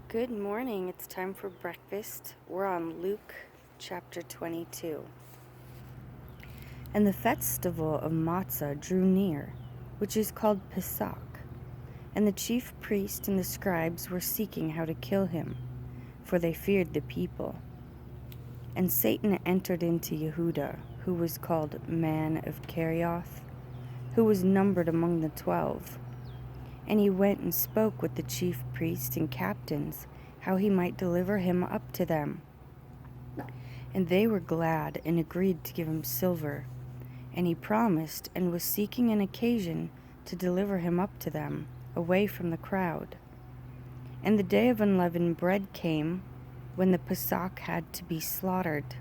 Good morning. It's time for breakfast. We're on Luke chapter 22. And the festival of Matzah drew near, which is called Pesach. And the chief priest and the scribes were seeking how to kill him, for they feared the people. And Satan entered into Yehuda, who was called Man of Kerioth, who was numbered among the 12. And he went and spoke with the chief priests and captains, how he might deliver him up to them. And they were glad and agreed to give him silver. And he promised and was seeking an occasion to deliver him up to them, away from the crowd. And the day of unleavened bread came, when the Pesach had to be slaughtered.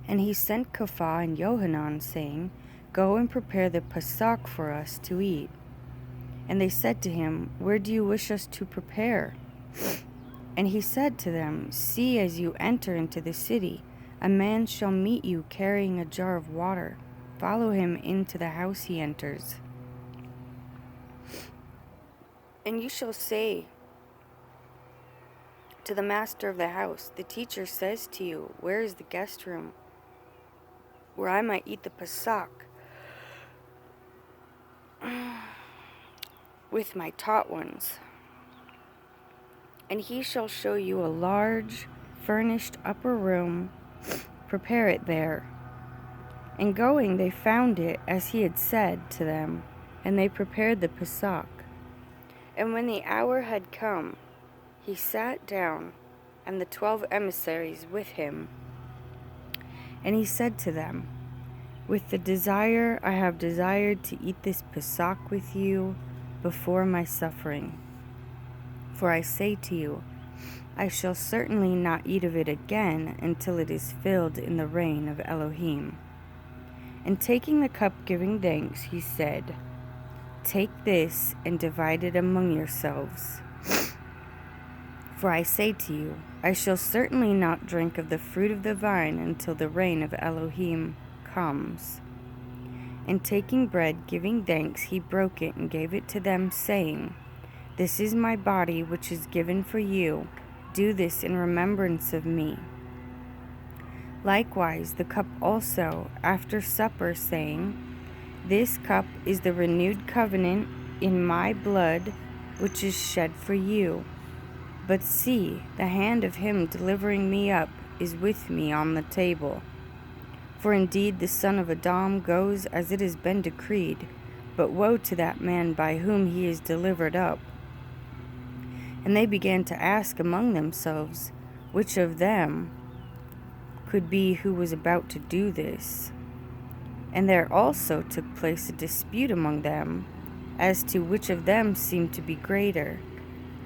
And he sent Caiaphas and Johanan, saying, Go and prepare the Pesach for us to eat. And they said to him, Where do you wish us to prepare? And he said to them, See, as you enter into the city, a man shall meet you carrying a jar of water. Follow him into the house he enters. And you shall say to the master of the house, The teacher says to you, Where is the guest room, where I might eat the Pesach with my taught ones? And he shall show you a large, furnished upper room. Prepare it there. And going, they found it as he had said to them, and they prepared the Pesach. And when the hour had come, he sat down, and the 12 emissaries with him. And he said to them, With the desire I have desired to eat this Pesach with you before my suffering. For I say to you, I shall certainly not eat of it again until it is filled in the reign of Elohim. And taking the cup, giving thanks, he said, Take this and divide it among yourselves. For I say to you, I shall certainly not drink of the fruit of the vine until the reign of Elohim comes. And taking bread, giving thanks, he broke it and gave it to them, saying, This is my body, which is given for you. Do this in remembrance of me. Likewise, the cup also, after supper, saying, This cup is the renewed covenant in my blood, which is shed for you. But see, the hand of him delivering me up is with me on the table. For indeed the son of Adam goes as it has been decreed, but woe to that man by whom he is delivered up. And they began to ask among themselves, which of them could be who was about to do this. And there also took place a dispute among them, as to which of them seemed to be greater.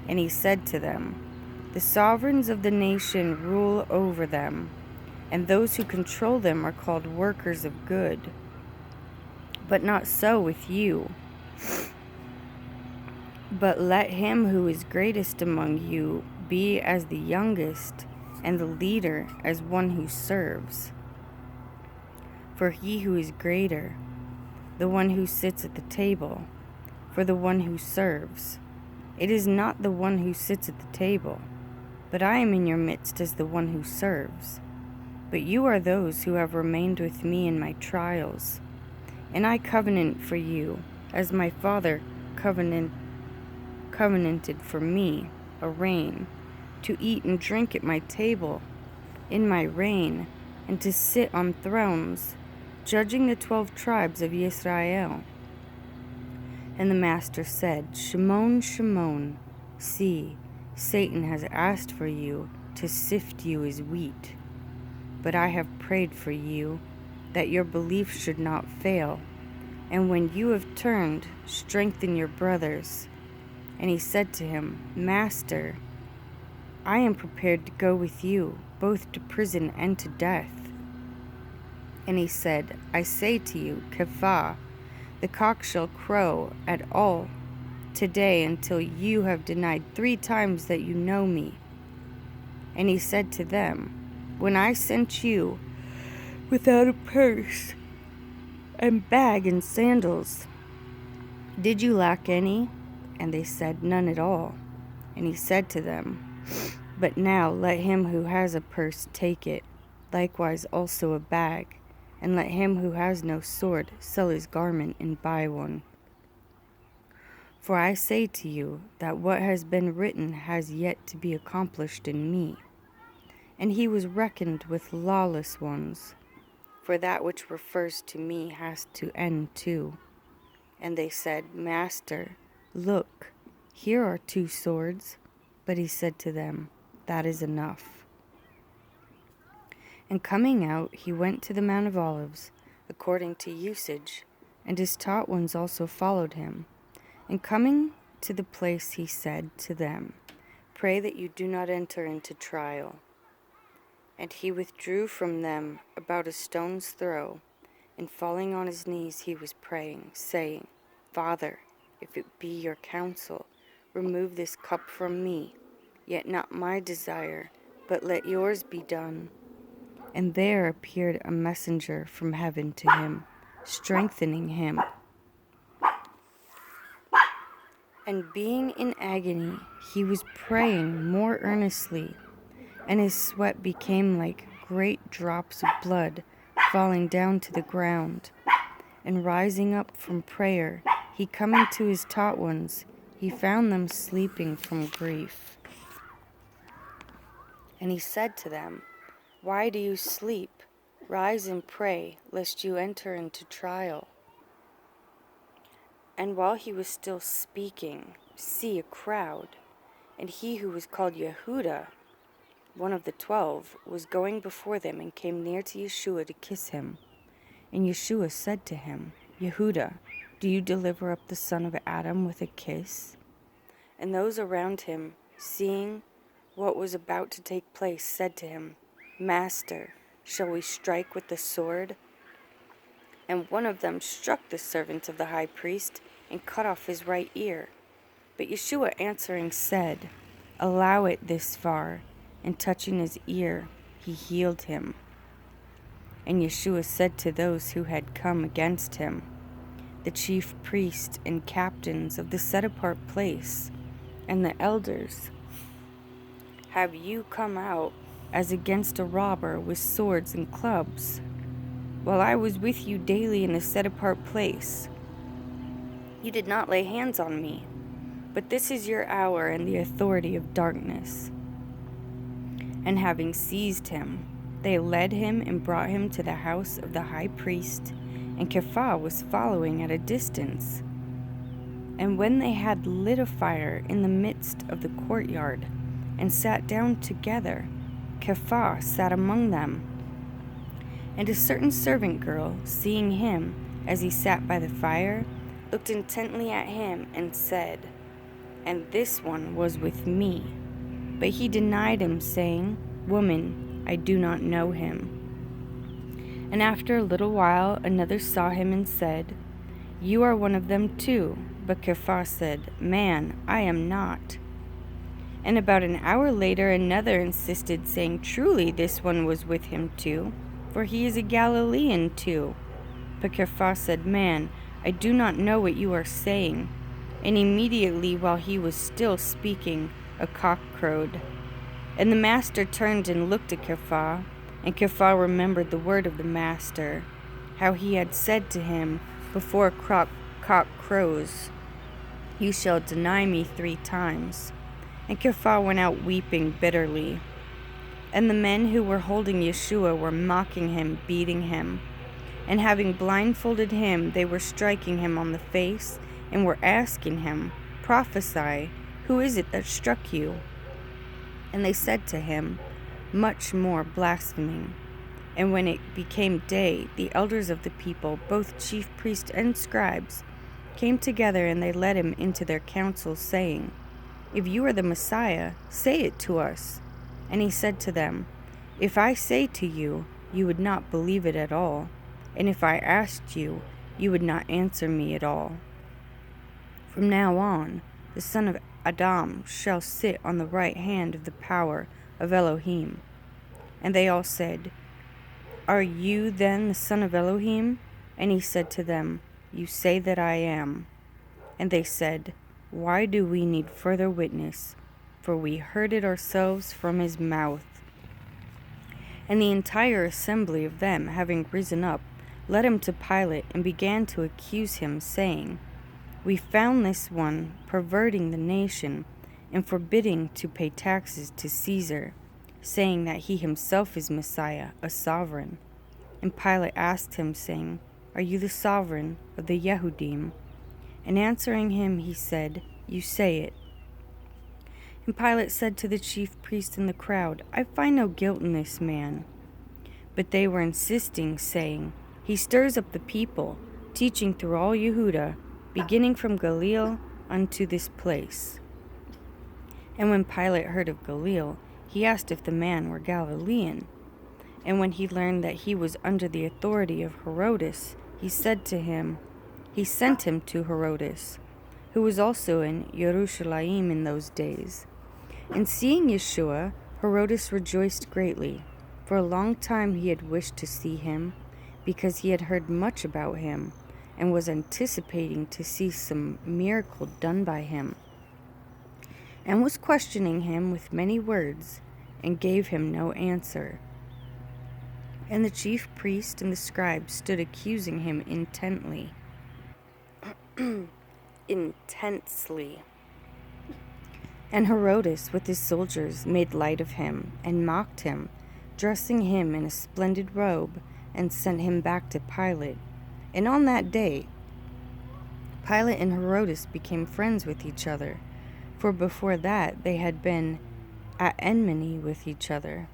And he said to them, The sovereigns of the nation rule over them, and those who control them are called workers of good. But not so with you. But let him who is greatest among you be as the youngest, and the leader as one who serves. For he who is greater, the one who sits at the table, for the one who serves, it is not the one who sits at the table, but I am in your midst as the one who serves. But you are those who have remained with me in my trials, and I covenant for you, as my Father covenanted for me, a reign, to eat and drink at my table in my reign, and to sit on thrones, judging the 12 tribes of Israel. And the master said, Shimon, Shimon, see, Satan has asked for you to sift you as wheat. But I have prayed for you, that your belief should not fail. And when you have turned, strengthen your brothers. And he said to him, Master, I am prepared to go with you, both to prison and to death. And he said, I say to you, Caiaphas, the cock shall crow at all today until you have denied 3 times that you know me. And he said to them, When I sent you without a purse and bag and sandals, did you lack any? And they said, None at all. And he said to them, But now let him who has a purse take it, likewise also a bag, and let him who has no sword sell his garment and buy one. For I say to you that what has been written has yet to be accomplished in me. And he was reckoned with lawless ones, for that which refers to me has to end too. And they said, Master, look, here are 2 swords. But he said to them, That is enough. And coming out, he went to the Mount of Olives, according to usage, and his taught ones also followed him. And coming to the place, he said to them, Pray that you do not enter into trial. And he withdrew from them about a stone's throw, and falling on his knees he was praying, saying, Father, if it be your counsel, remove this cup from me, yet not my desire, but let yours be done. And there appeared a messenger from heaven to him, strengthening him. And being in agony, he was praying more earnestly, and his sweat became like great drops of blood falling down to the ground. And rising up from prayer, he coming to his taught ones, he found them sleeping from grief. And he said to them, Why do you sleep? Rise and pray, lest you enter into trial. And while he was still speaking, see, a crowd, and he who was called Yehuda, one of the 12, was going before them and came near to Yeshua to kiss him. And Yeshua said to him, Yehuda, do you deliver up the son of Adam with a kiss? And those around him, seeing what was about to take place, said to him, Master, shall we strike with the sword? And one of them struck the servant of the high priest and cut off his right ear. But Yeshua answering said, Allow it this far. And touching his ear, he healed him. And Yeshua said to those who had come against him, the chief priests and captains of the set-apart place, and the elders, Have you come out as against a robber with swords and clubs, while I was with you daily in the set-apart place? You did not lay hands on me, but this is your hour and the authority of darkness. And having seized him, they led him and brought him to the house of the high priest, and Kepha was following at a distance. And when they had lit a fire in the midst of the courtyard, and sat down together, Kepha sat among them. And a certain servant girl, seeing him as he sat by the fire, looked intently at him and said, And this one was with me. But he denied him, saying, Woman, I do not know him. And after a little while another saw him and said, You are one of them too. But Kepha said, Man, I am not. And about an hour later another insisted, saying, Truly this one was with him too, for he is a Galilean too. But Kepha said, Man, I do not know what you are saying. And immediately while he was still speaking, a cock crowed. And the master turned and looked at Kepha, and Kepha remembered the word of the master, how he had said to him, Before a cock crows, you shall deny me 3 times. And Kepha went out weeping bitterly. And the men who were holding Yeshua were mocking him, beating him. And having blindfolded him, they were striking him on the face, and were asking him, Prophesy, who is it that struck you? And they said to him, Much more blaspheming. And when it became day, the elders of the people, both chief priests and scribes, came together, and they led him into their council, saying, If you are the Messiah, say it to us. And he said to them, If I say to you, you would not believe it at all, and if I asked you, you would not answer me at all. From now on, the son of Adam shall sit on the right hand of the power of Elohim. And they all said, Are you then the son of Elohim? And he said to them, You say that I am. And they said, Why do we need further witness? for we heard it ourselves from his mouth. And the entire assembly of them, having risen up, led him to Pilate, and began to accuse him, saying, We found this one perverting the nation, and forbidding to pay taxes to Caesar, saying that he himself is Messiah, a sovereign. And Pilate asked him, saying, Are you the sovereign of the Yehudim? And answering him, he said, You say it. And Pilate said to the chief priest and the crowd, I find no guilt in this man. But they were insisting, saying, He stirs up the people, teaching through all Yehuda, beginning from Galilee unto this place. And when Pilate heard of Galilee, he asked if the man were Galilean. And when he learned that he was under the authority of Herodes, he sent him to Herodes, who was also in Jerusalem in those days. And seeing Yeshua, Herodes rejoiced greatly. For a long time he had wished to see him, because he had heard much about him, and was anticipating to see some miracle done by him, and was questioning him with many words, and gave him no answer. And the chief priest and the scribes stood accusing him intensely. And Herodes with his soldiers made light of him, and mocked him, dressing him in a splendid robe, and sent him back to Pilate. And on that day, Pilate and Herodes became friends with each other, for before that they had been at enmity with each other.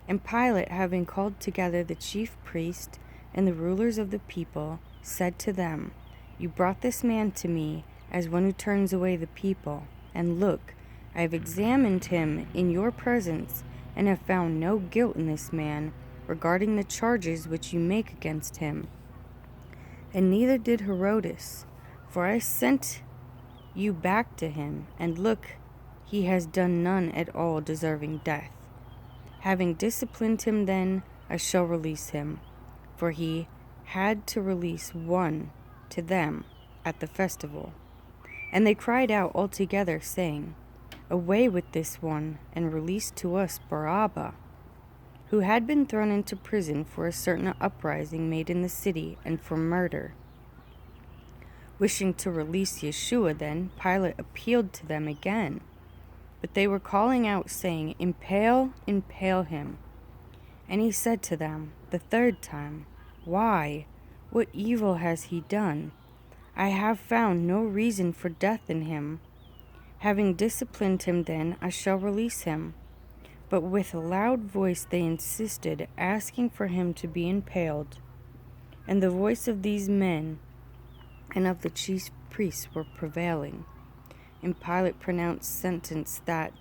And Pilate, having called together the chief priest and the rulers of the people, said to them, You brought this man to me as one who turns away the people. And look, I have examined him in your presence, and have found no guilt in this man regarding the charges which you make against him. And neither did Herodes, for I sent you back to him, and look, he has done none at all deserving death. Having disciplined him then, I shall release him, for he had to release one to them at the festival. And they cried out all together, saying, Away with this one, and release to us Barabbas, who had been thrown into prison for a certain uprising made in the city, and for murder. Wishing to release Yeshua then, Pilate appealed to them again. But they were calling out, saying, Impale, impale him. And he said to them the third time, Why? What evil has he done? I have found no reason for death in him. Having disciplined him then, I shall release him. But with a loud voice they insisted, asking for him to be impaled. And the voice of these men and of the chief priests were prevailing. And Pilate pronounced sentence that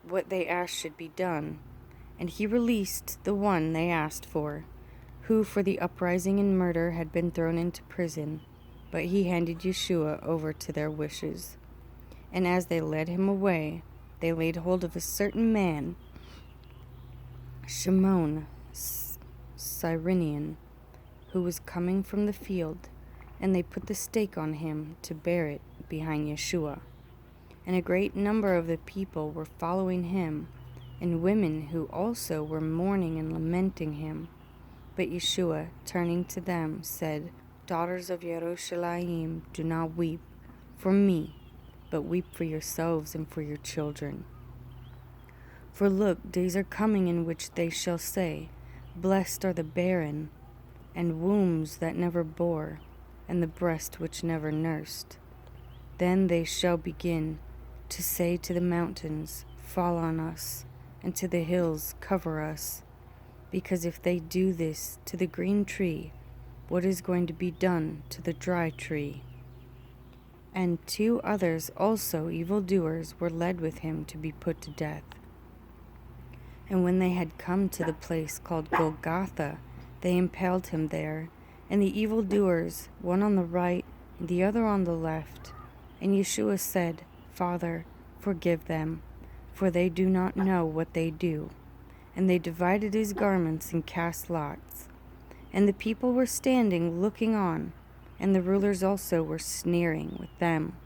what they asked should be done. And he released the one they asked for, who for the uprising and murder had been thrown into prison. But he handed Yeshua over to their wishes. And as they led him away, they laid hold of a certain man, Shimon, Cyrenian, who was coming from the field, and they put the stake on him to bear it behind Yeshua. And a great number of the people were following him, and women who also were mourning and lamenting him. But Yeshua, turning to them, said, Daughters of Jerusalem, do not weep for me, but weep for yourselves and for your children. For look, days are coming in which they shall say, Blessed are the barren, and wombs that never bore, and the breast which never nursed. Then they shall begin to say to the mountains, Fall on us, and to the hills, cover us. Because if they do this to the green tree, what is going to be done to the dry tree? And 2 others also, evildoers, were led with him to be put to death. And when they had come to the place called Golgotha, they impaled him there, and the evildoers, one on the right and the other on the left. And Yeshua said, Father, forgive them, for they do not know what they do. And they divided his garments and cast lots. And the people were standing looking on, and the rulers also were sneering with them,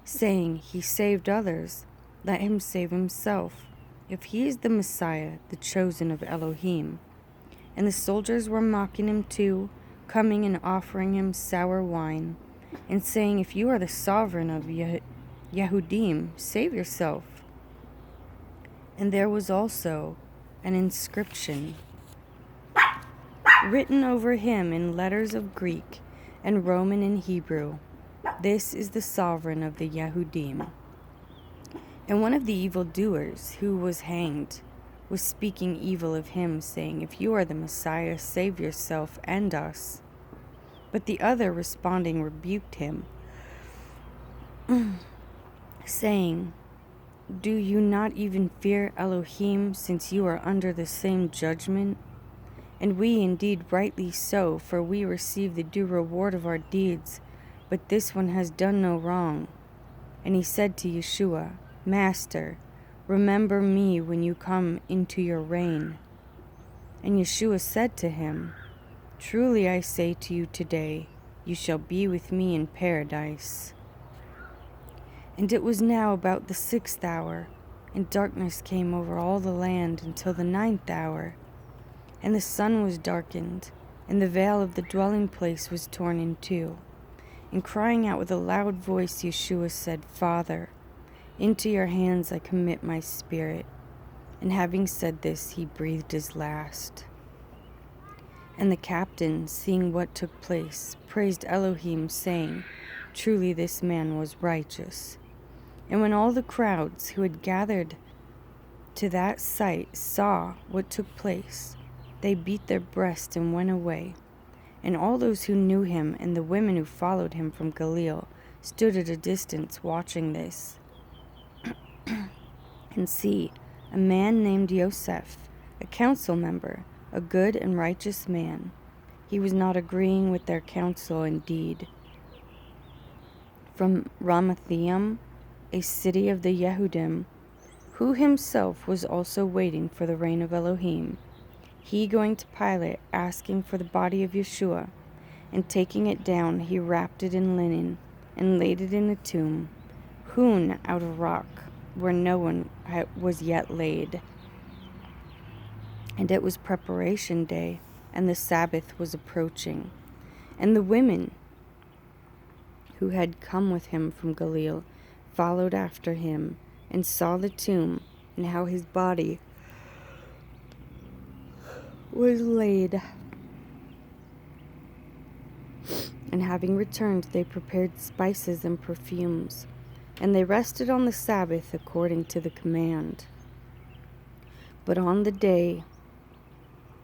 saying, He saved others, Let him save himself, if he is the Messiah, the chosen of Elohim. And the soldiers were mocking him too, coming and offering him sour wine, and saying, If you are the sovereign of Yehudim, save yourself. And there was also an inscription written over him in letters of Greek and Roman and Hebrew, This is the sovereign of the Yehudim. And one of the evildoers who was hanged was speaking evil of him, saying, If you are the Messiah, save yourself and us. But the other, responding, rebuked him, saying, Do you not even fear Elohim, since you are under the same judgment? And we indeed rightly so, for we receive the due reward of our deeds, but this one has done no wrong. And he said to Yeshua, Master, remember me when you come into your reign. And Yeshua said to him, Truly I say to you today, you shall be with me in paradise. And it was now about the 6th hour, and darkness came over all the land until the 9th hour. And the sun was darkened, and the veil of the dwelling place was torn in two. And crying out with a loud voice, Yeshua said, Father, into your hands I commit my spirit. And having said this, he breathed his last. And the captain, seeing what took place, praised Elohim, saying, Truly this man was righteous. And when all the crowds who had gathered to that sight saw what took place, they beat their breasts and went away. And all those who knew him and the women who followed him from Galilee stood at a distance watching this. And see, a man named Yosef, a council member, a good and righteous man. He was not agreeing with their counsel indeed. From Ramathaim, a city of the Yehudim, who himself was also waiting for the reign of Elohim, he going to Pilate, asking for the body of Yeshua, and taking it down, he wrapped it in linen, and laid it in a tomb, hewn out of rock, where no one was yet laid. And it was preparation day, and the Sabbath was approaching. And the women who had come with him from Galilee followed after him, and saw the tomb, and how his body was laid. And having returned, they prepared spices and perfumes, and they rested on the Sabbath according to the command. But on day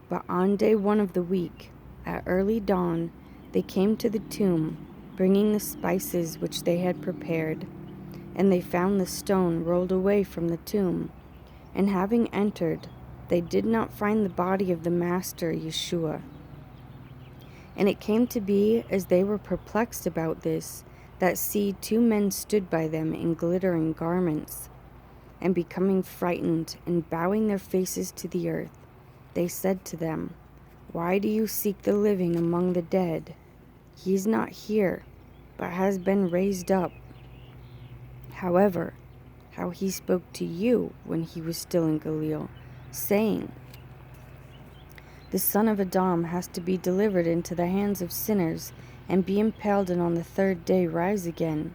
1 of the week, at early dawn, they came to the tomb, bringing the spices which they had prepared. And they found the stone rolled away from the tomb. And having entered, they did not find the body of the Master, Yeshua. And it came to be, as they were perplexed about this, that see, 2 men stood by them in glittering garments. And becoming frightened, and bowing their faces to the earth, they said to them, Why do you seek the living among the dead? He is not here, but has been raised up. However, how he spoke to you when he was still in Galilee, saying, The son of Adam has to be delivered into the hands of sinners, and be impaled, and on the 3rd day rise again.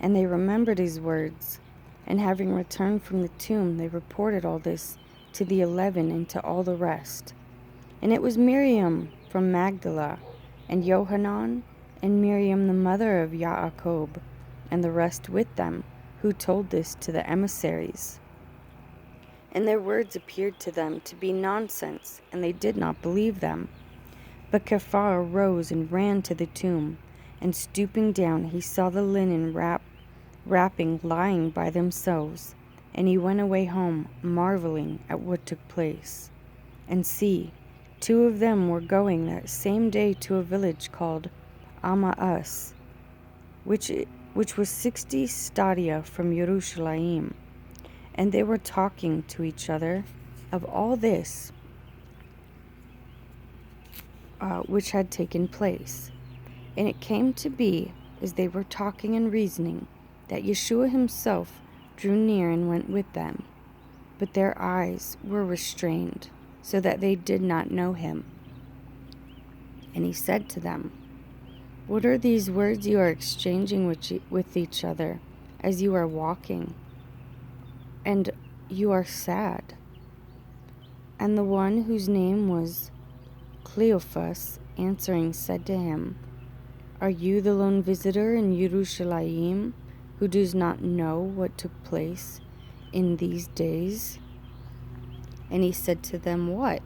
And they remembered his words, and having returned from the tomb, they reported all this to the 11 and to all the rest. And it was Miriam from Magdala, and Johanan, and Miriam the mother of Yaakov, and the rest with them, who told this to the emissaries. And their words appeared to them to be nonsense, and they did not believe them. But Kepha arose and ran to the tomb, and stooping down, he saw the linen wrapping lying by themselves, and he went away home, marveling at what took place. And see, 2 of them were going that same day to a village called Emmaus, which was 60 stadia from Jerusalem. And they were talking to each other of all this which had taken place. And it came to be, as they were talking and reasoning, that Yeshua himself drew near and went with them, but their eyes were restrained, so that they did not know him. And he said to them, "What are these words you are exchanging with each other as you are walking? And you are sad." And the one whose name was Cleophas, answering, said to him, "Are you the lone visitor in Yerushalayim, who does not know what took place in these days?" And he said to them, "What?"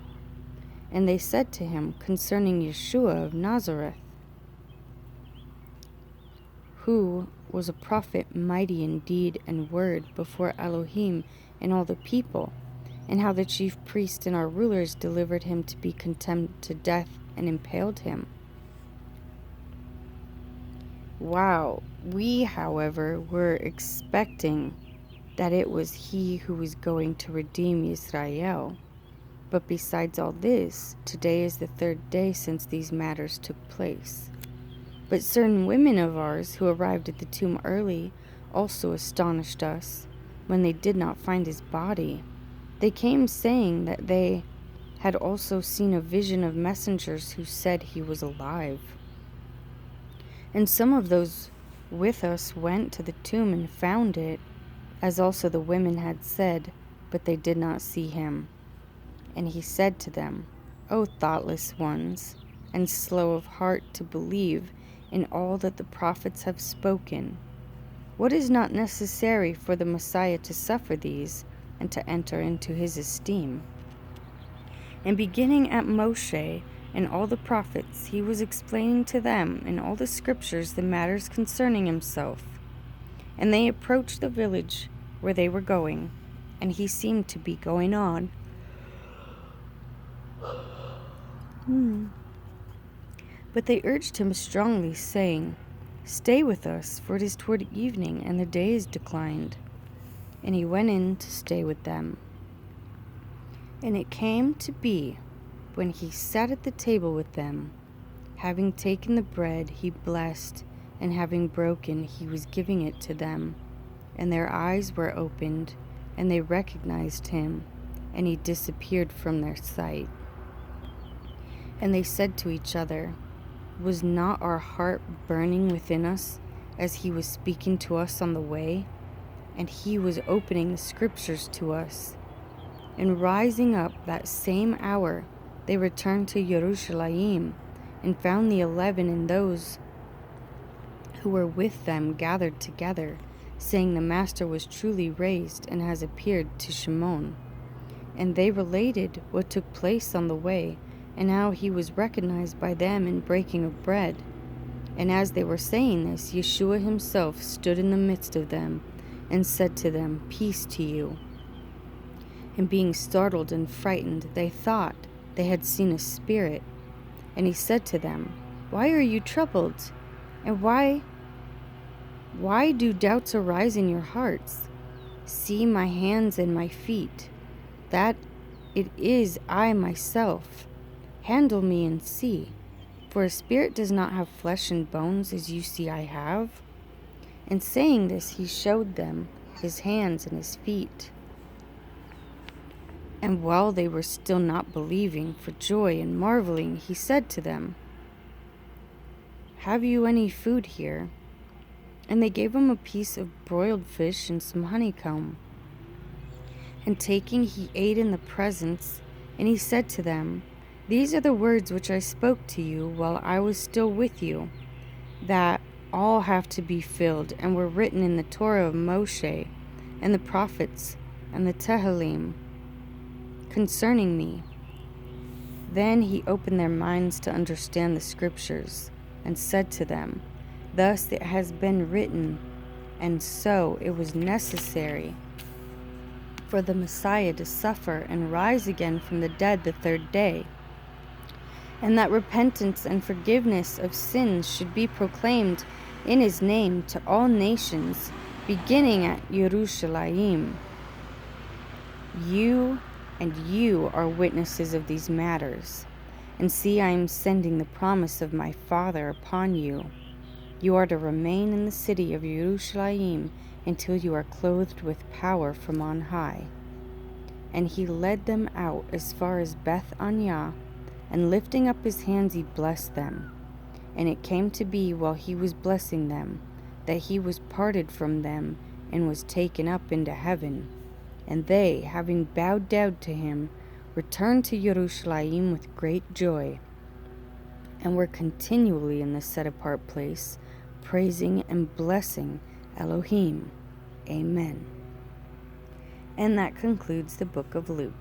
And they said to him, "Concerning Yeshua of Nazareth, who was a prophet mighty in deed and word before Elohim and all the people, and how the chief priests and our rulers delivered him to be condemned to death and impaled him." Wow. We, however, were expecting that it was he who was going to redeem Israel. But besides all this, today is the third day since these matters took place. But certain women of ours who arrived at the tomb early also astonished us when they did not find his body. They came saying that they had also seen a vision of messengers who said he was alive. And some of those with us went to the tomb and found it, as also the women had said, but they did not see him. And he said to them, "O thoughtless ones, and slow of heart to believe in all that the prophets have spoken, what is not necessary for the Messiah to suffer these, and to enter into his esteem?" And beginning at Moshe and all the prophets, he was explaining to them in all the scriptures the matters concerning himself. And they approached the village where they were going, and he seemed to be going on. But they urged him strongly, saying, "Stay with us, for it is toward evening, and the day is declined." And he went in to stay with them. And it came to be, when he sat at the table with them, having taken the bread, he blessed, and having broken, he was giving it to them. And their eyes were opened, and they recognized him, and he disappeared from their sight. And they said to each other, "Was not our heart burning within us as he was speaking to us on the way?" And he was opening the scriptures to us. And rising up that same hour, they returned to Yerushalayim, and found the 11 and those who were with them gathered together, saying, "The Master was truly raised, and has appeared to Shimon." And they related what took place on the way, and how he was recognized by them in breaking of bread. And as they were saying this, Yeshua himself stood in the midst of them, and said to them, "Peace to you." And being startled and frightened, they thought they had seen a spirit. And he said to them, "Why are you troubled? And why do doubts arise in your hearts? See my hands and my feet, that it is I myself. Handle me and see, for a spirit does not have flesh and bones as you see I have." And saying this, he showed them his hands and his feet. And while they were still not believing for joy and marveling, he said to them, "Have you any food here?" And they gave him a piece of broiled fish and some honeycomb. And taking, he ate in the presence, and he said to them, "These are the words which I spoke to you while I was still with you, that all have to be filled, and were written in the Torah of Moshe, and the prophets, and the Tehillim, concerning me." Then he opened their minds to understand the scriptures, and said to them, "Thus it has been written, and so it was necessary for the Messiah to suffer and rise again from the dead the third day, and that repentance and forgiveness of sins should be proclaimed in his name to all nations, beginning at Yerushalayim. You are witnesses of these matters, and see, I am sending the promise of my Father upon you. You are to remain in the city of Yerushalayim until you are clothed with power from on high. And he led them out as far as Beth Anya, and lifting up his hands he blessed them. And it came to be, while he was blessing them, that he was parted from them and was taken up into heaven. And they, having bowed down to him, returned to Yerushalayim with great joy, and were continually in the set-apart place, praising and blessing Elohim. Amen. And that concludes the book of Luke.